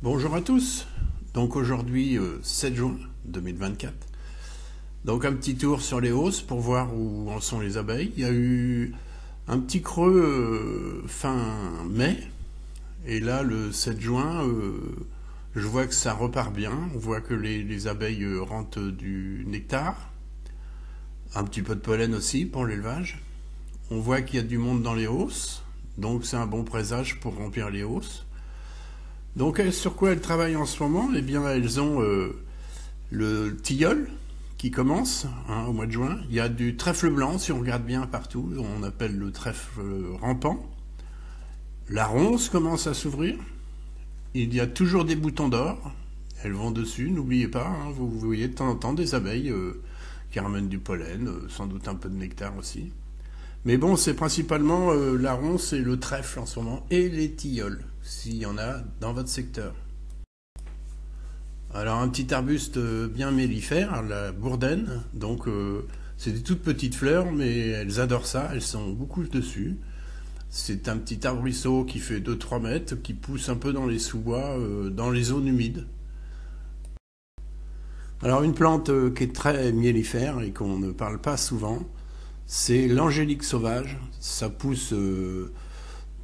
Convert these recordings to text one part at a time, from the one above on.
Bonjour à tous. Donc aujourd'hui 7 juin 2024. Donc un petit tour sur les hausses pour voir où en sont les abeilles. Il y a eu un petit creux fin mai. Et là le 7 juin, je vois que ça repart bien. On voit que les abeilles rentrent du nectar. Un petit peu de pollen aussi pour l'élevage. On voit qu'il y a du monde dans les hausses. Donc c'est un bon présage pour remplir les hausses. Donc sur quoi elles travaillent en ce moment? Eh bien elles ont le tilleul qui commence au mois de juin. Il y a du trèfle blanc si on regarde bien partout, on appelle le trèfle rampant. La ronce commence à s'ouvrir. Il y a toujours des boutons d'or. Elles vont dessus, n'oubliez pas, vous voyez de temps en temps des abeilles qui ramènent du pollen, sans doute un peu de nectar aussi. Mais bon, c'est principalement la ronce et le trèfle en ce moment, et les tilleuls, s'il y en a dans votre secteur. Alors un petit arbuste bien mellifère, la bourdaine, donc c'est des toutes petites fleurs, mais elles adorent ça, elles sont beaucoup dessus. C'est un petit arbrisseau qui fait 2-3 mètres, qui pousse un peu dans les sous-bois, dans les zones humides. Alors une plante qui est très mellifère et qu'on ne parle pas souvent, c'est l'angélique sauvage. Ça pousse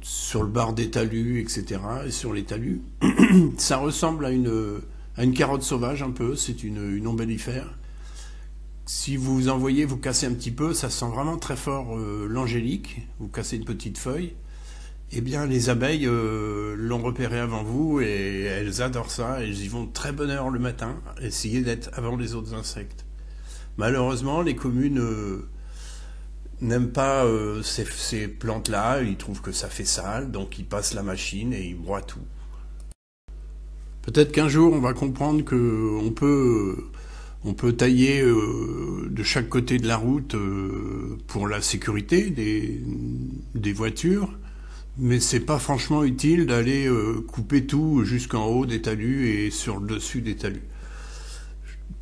sur le bord des talus, etc. Et sur les talus. Ça ressemble à une carotte sauvage un peu. C'est une ombellifère. Si vous en voyez, vous cassez un petit peu, ça sent vraiment très fort l'angélique. Vous cassez une petite feuille. Eh bien, les abeilles l'ont repéré avant vous et elles adorent ça. Elles y vont de très bonne heure le matin, essayer d'être avant les autres insectes. Malheureusement, les communes n'aiment pas ces plantes-là, ils trouvent que ça fait sale, donc ils passent la machine et ils broient tout. Peut-être qu'un jour on va comprendre qu'on peut tailler de chaque côté de la route pour la sécurité des voitures, mais c'est pas franchement utile d'aller couper tout jusqu'en haut des talus et sur le dessus des talus.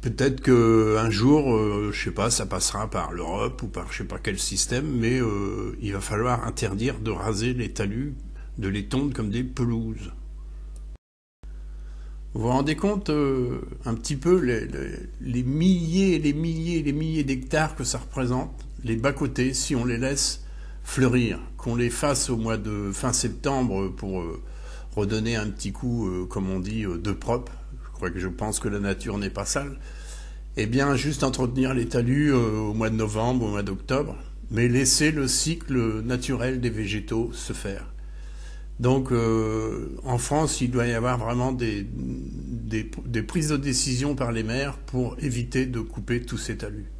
Peut-être qu'un jour, je sais pas, ça passera par l'Europe ou par je sais pas quel système, mais il va falloir interdire de raser les talus, de les tondre comme des pelouses. Vous vous rendez compte un petit peu les milliers et les milliers et les milliers d'hectares que ça représente, les bas-côtés, si on les laisse fleurir, qu'on les fasse au mois de fin septembre pour redonner un petit coup, comme on dit, de propre. Je pense que la nature n'est pas sale, eh bien juste entretenir les talus au mois de novembre, au mois d'octobre, mais laisser le cycle naturel des végétaux se faire. Donc en France, il doit y avoir vraiment des prises de décision par les maires pour éviter de couper tous ces talus.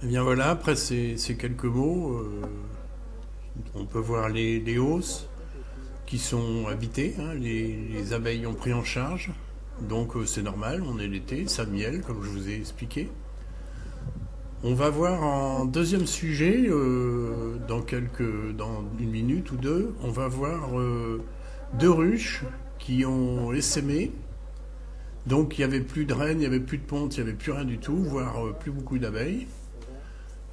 Eh bien voilà, après ces quelques mots, on peut voir les hausses qui sont habitées, les abeilles ont pris en charge, donc c'est normal, on est l'été, ça miel, comme je vous ai expliqué. On va voir en deuxième sujet, dans une minute ou deux, on va voir deux ruches qui ont essaimé. Donc il n'y avait plus de reines, il n'y avait plus de pontes, il n'y avait plus rien du tout, voire plus beaucoup d'abeilles.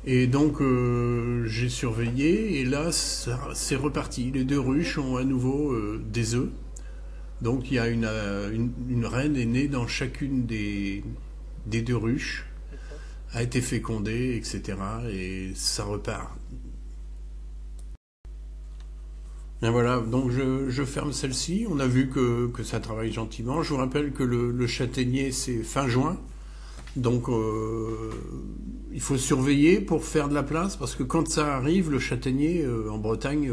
Et donc j'ai surveillé et là c'est reparti. Les deux ruches ont à nouveau des œufs. Donc il y a une reine est née dans chacune des deux ruches, a été fécondée, etc. Et ça repart. Et voilà, donc je ferme celle-ci. On a vu que ça travaille gentiment. Je vous rappelle que le châtaignier c'est fin juin. Donc il faut surveiller pour faire de la place, parce que quand ça arrive, le châtaignier en Bretagne,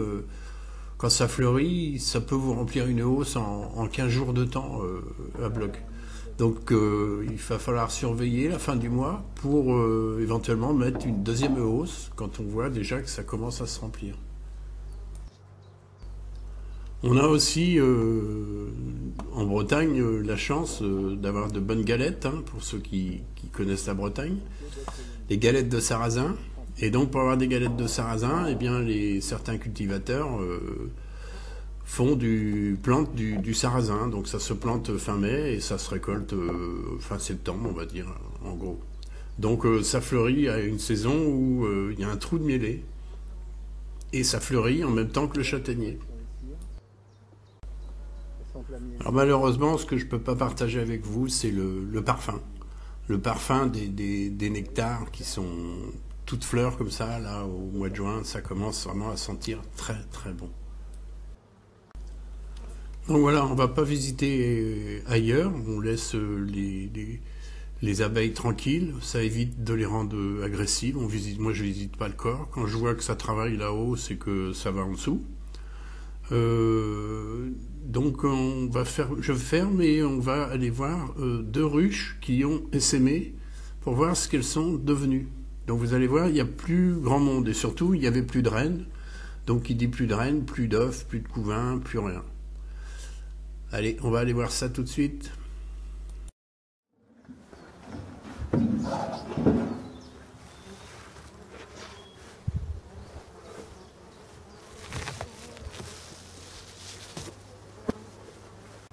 quand ça fleurit, ça peut vous remplir une hausse en 15 jours de temps à bloc. Donc il va falloir surveiller la fin du mois pour éventuellement mettre une deuxième hausse quand on voit déjà que ça commence à se remplir. On a aussi en Bretagne la chance d'avoir de bonnes galettes, pour ceux qui connaissent la Bretagne, les galettes de sarrasin. Et donc pour avoir des galettes de sarrasin, eh bien certains cultivateurs plantent du sarrasin. Donc ça se plante fin mai et ça se récolte fin septembre, on va dire, en gros. Donc ça fleurit à une saison où il y a un trou de mielé. Et ça fleurit en même temps que le châtaignier. Alors malheureusement, ce que je ne peux pas partager avec vous, c'est le parfum. Le parfum des nectars qui sont toutes fleurs comme ça, là, au mois de juin, ça commence vraiment à sentir très très bon. Donc voilà, on ne va pas visiter ailleurs, on laisse les abeilles tranquilles, ça évite de les rendre agressives. Moi je visite pas le corps, quand je vois que ça travaille là-haut, c'est que ça va en dessous. Donc je ferme et on va aller voir 2 ruches qui ont essaimé pour voir ce qu'elles sont devenues. Donc vous allez voir, il n'y a plus grand monde et surtout il n'y avait plus de reines. Donc qui dit plus de reines, plus d'œufs, plus de couvains, plus rien. Allez, on va aller voir ça tout de suite.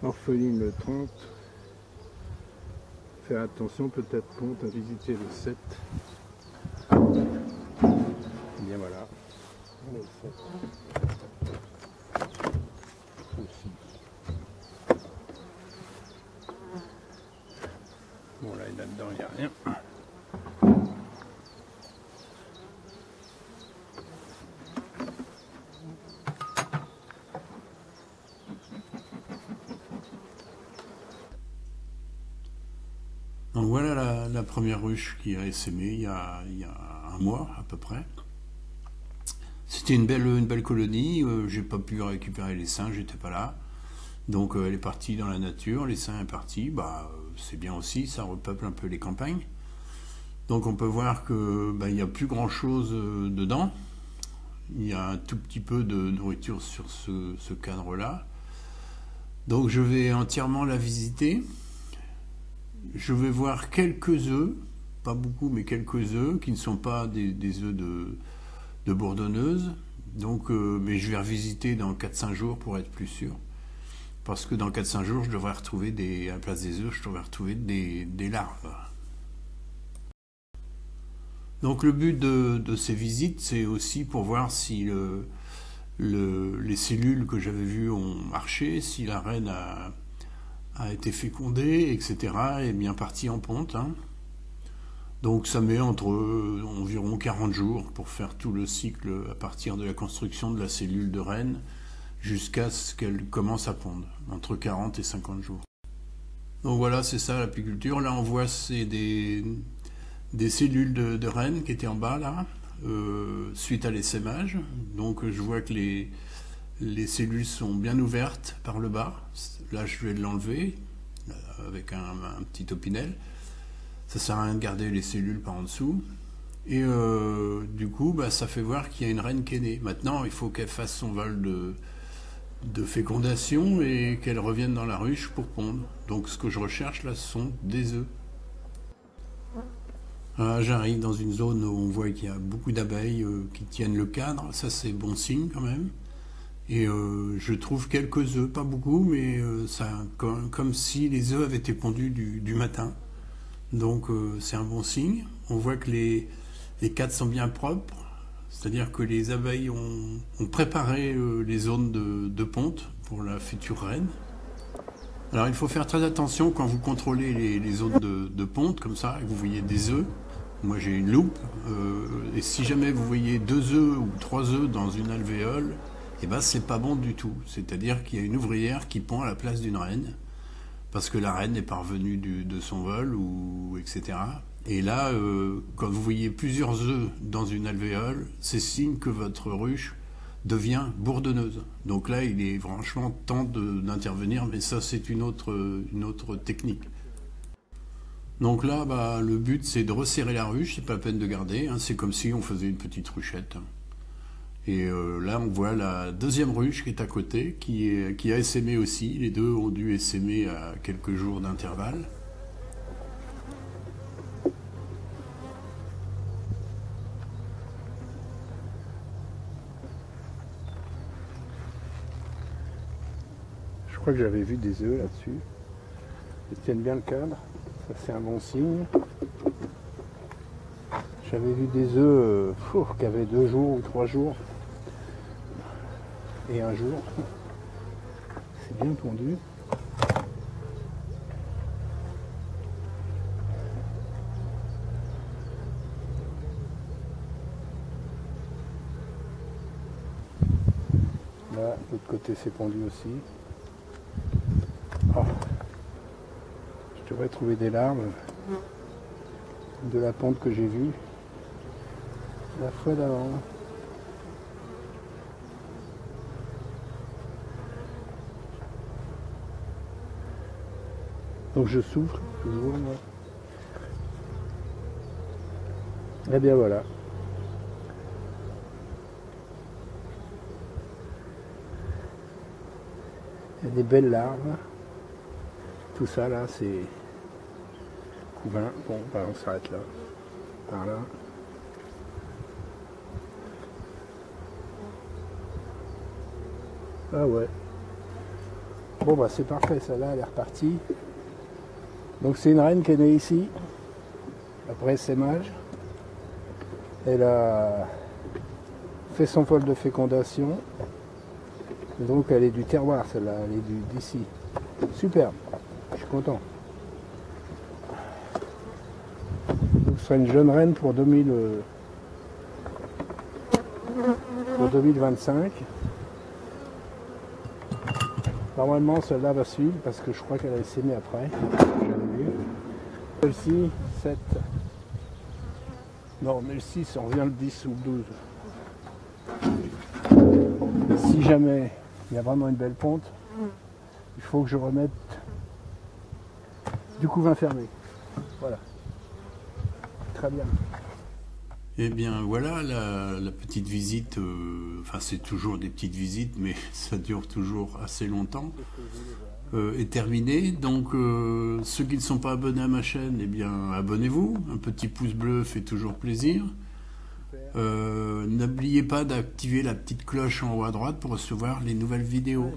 Orpheline le 30. Faire attention, peut-être ponte à visiter le 7. Et bien voilà. Le 7. Aussi. Bon là, là-dedans, il n'y a rien. Donc voilà la première ruche qui a essaimé il y a un mois à peu près. C'était une belle colonie, j'ai pas pu récupérer les singes, j'étais pas là. Donc elle est partie dans la nature, les singes sont partis, c'est bien aussi, ça repeuple un peu les campagnes. Donc on peut voir que il n'y a plus grand chose dedans. Il y a un tout petit peu de nourriture sur ce cadre-là. Donc je vais entièrement la visiter. Je vais voir quelques œufs, pas beaucoup, mais quelques œufs, qui ne sont pas des œufs de bourdonneuse. Donc, mais je vais revisiter dans 4-5 jours pour être plus sûr. Parce que dans 4-5 jours, je devrais retrouver à la place des œufs, je devrais retrouver des larves. Donc le but de ces visites, c'est aussi pour voir si les cellules que j'avais vues ont marché, si la reine a été fécondée, etc., est bien partie en ponte. Donc ça met entre environ 40 jours pour faire tout le cycle à partir de la construction de la cellule de reine jusqu'à ce qu'elle commence à pondre, entre 40 et 50 jours. Donc voilà, c'est ça l'apiculture. Là on voit c'est des cellules de reine qui étaient en bas là, suite à l'essaimage. Donc je vois que les cellules sont bien ouvertes par le bas. Là, je vais l'enlever avec un petit opinel. Ça sert à rien de garder les cellules par en dessous. Et du coup, ça fait voir qu'il y a une reine qui est née. Maintenant, il faut qu'elle fasse son vol de fécondation et qu'elle revienne dans la ruche pour pondre. Donc, ce que je recherche là, ce sont des œufs. J'arrive dans une zone où on voit qu'il y a beaucoup d'abeilles qui tiennent le cadre. Ça, c'est bon signe quand même. Et je trouve quelques œufs, pas beaucoup, mais comme si les œufs avaient été pondus du matin. Donc c'est un bon signe. On voit que les cadres sont bien propres, c'est-à-dire que les abeilles ont préparé les zones de ponte pour la future reine. Alors il faut faire très attention quand vous contrôlez les zones de ponte, comme ça, et que vous voyez des œufs. Moi j'ai une loupe, et si jamais vous voyez 2 œufs ou 3 œufs dans une alvéole, c'est pas bon du tout. C'est-à-dire qu'il y a une ouvrière qui pond à la place d'une reine, parce que la reine est parvenue de son vol, etc. Et là, quand vous voyez plusieurs œufs dans une alvéole, c'est signe que votre ruche devient bourdonneuse. Donc là, il est franchement temps d'intervenir, mais ça, c'est une autre technique. Donc là, le but, c'est de resserrer la ruche, c'est pas la peine de garder, c'est comme si on faisait une petite ruchette. Et là, on voit la deuxième ruche qui est à côté, qui a essaimé aussi. Les deux ont dû essaimer à quelques jours d'intervalle. Je crois que j'avais vu des œufs là-dessus. Ils tiennent bien le cadre. Ça, c'est un bon signe. J'avais vu des œufs qui avaient 2 jours ou 3 jours. Et un jour. C'est bien pondu. Là, l'autre côté c'est pondu aussi. Oh. Je devrais trouver des larves de la pente que j'ai vue la fois d'avant. Donc je souffle toujours. Moi. Et bien voilà. Il y a des belles larves. Tout ça là c'est couvain. Bon, bah, on s'arrête là. Par là. Ah ouais. Bon bah c'est parfait, celle-là elle est repartie. Donc c'est une reine qui est née ici, après essaimage. Elle a fait son vol de fécondation. Donc elle est du terroir celle-là, elle est d'ici. Superbe, je suis content. Donc ce sera une jeune reine pour 2025. Normalement celle-là va suivre parce que je crois qu'elle a essaimé après. J'avais vu. Celle-ci, 7. Non mais le 6, on revient le 10 ou le 12. Et si jamais il y a vraiment une belle ponte, il faut que je remette du couvain fermé. Voilà. Très bien. Eh bien voilà la petite visite, enfin c'est toujours des petites visites mais ça dure toujours assez longtemps, est terminée. Donc ceux qui ne sont pas abonnés à ma chaîne, eh bien abonnez-vous, un petit pouce bleu fait toujours plaisir. N'oubliez pas d'activer la petite cloche en haut à droite pour recevoir les nouvelles vidéos.